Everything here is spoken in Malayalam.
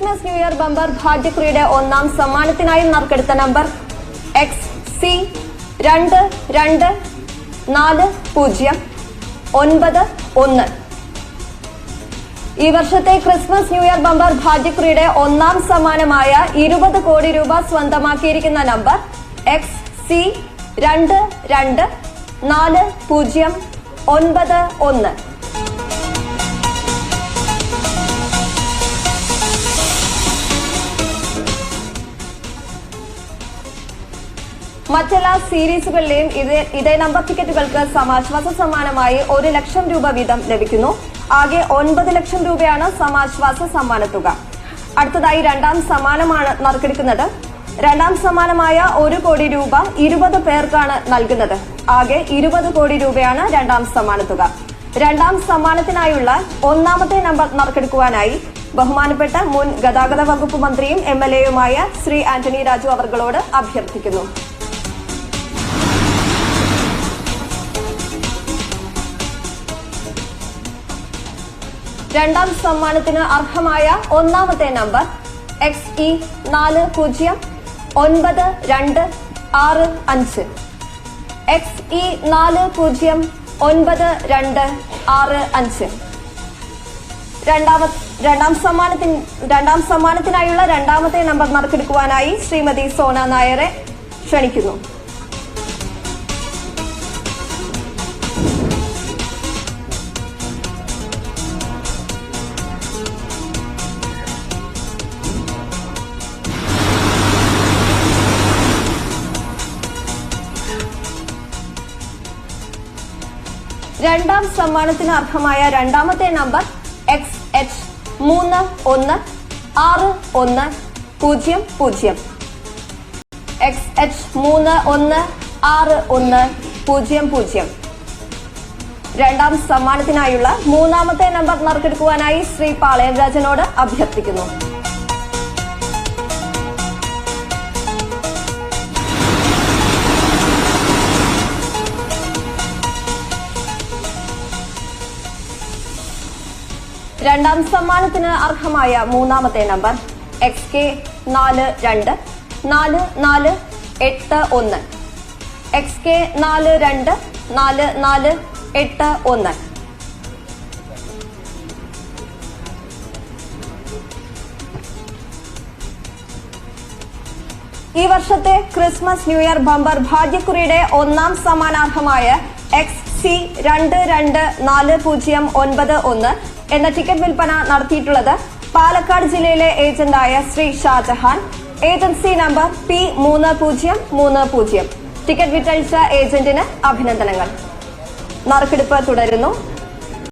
ക്രിസ്മസ് ന്യൂ ഇയർ ബമ്പർ ഭാഗ്യക്കുറിയുടെ ഒന്നാം സമ്മാനത്തിനായി നറുക്കെടുത്ത നമ്പർ XC224091. ഈ വർഷത്തെ ക്രിസ്മസ് ന്യൂ ഇയർ ബമ്പർ ഭാഗ്യക്കുറിയുടെ ഒന്നാം സമ്മാനമായ 20 കോടി രൂപ സ്വന്തമാക്കിയിരിക്കുന്ന നമ്പർ XC224091. മറ്റെല്ലാ സീരീസുകളിലെയും ഇതേ നമ്പർ ടിക്കറ്റുകൾക്ക് സമാശ്വാസ സമ്മാനമായി 1 ലക്ഷം രൂപ വീതം ലഭിക്കുന്നു. ആകെ 9 ലക്ഷം രൂപയാണ് സമാശ്വാസ സമ്മാനത്തുക. അടുത്തതായി രണ്ടാം സമ്മാനമാണ് നറുക്കെടുക്കുന്നത്. രണ്ടാം സമ്മാനമായ 1 കോടി രൂപ 20 പേർക്കാണ് നൽകുന്നത്. ആകെ 20 കോടി രൂപയാണ് രണ്ടാം സമ്മാനത്തുക. രണ്ടാം സമ്മാനത്തിനായുള്ള ഒന്നാമത്തെ നമ്പർ നറുക്കെടുക്കുവാനായി ബഹുമാനപ്പെട്ട മുൻ ഗതാഗത വകുപ്പ് മന്ത്രിയും MLAയുമായ ശ്രീ ആന്റണി രാജു അവർകളോട് അഭ്യർത്ഥിക്കുന്നു. രണ്ടാം സമ്മാനത്തിന് അർഹമായ ഒന്നാമത്തെ നമ്പർ XE409265. XE409265. രണ്ടാം സമ്മാനത്തിനായുള്ള രണ്ടാമത്തെ നമ്പർ നറുക്കെടുക്കുവാനായി ശ്രീമതി സോന നായരെ ക്ഷണിക്കുന്നു. രണ്ടാം സമ്മാനത്തിന് അർഹമായ രണ്ടാമത്തെ നമ്പർ XH316100. XH316100. രണ്ടാം സമ്മാനത്തിനായുള്ള മൂന്നാമത്തെ നമ്പർ നറുക്കെടുക്കുവാനായി ശ്രീ പാളയം രാജനോട് അഭ്യർത്ഥിക്കുന്നു. രണ്ടാം സമ്മാനത്തിന് അർഹമായ മൂന്നാമത്തെ നമ്പർ XK424481. XK424481. ഈ വർഷത്തെ ക്രിസ്മസ് ന്യൂ ഇയർ ബമ്പർ ഭാഗ്യക്കുറിയുടെ ഒന്നാം സമ്മാനാർഹമായ XC224091 എന്ന ടിക്കറ്റ് വിൽപ്പന നടത്തിയിട്ടുള്ളത് പാലക്കാട് ജില്ലയിലെ ഏജന്റായ Shri Shajahan. Agency number P3030. Ticket വിറ്റഴിച്ച ഏജന്റിന് അഭിനന്ദനങ്ങൾ. നറുക്കെടുപ്പ് തുടരുന്നു.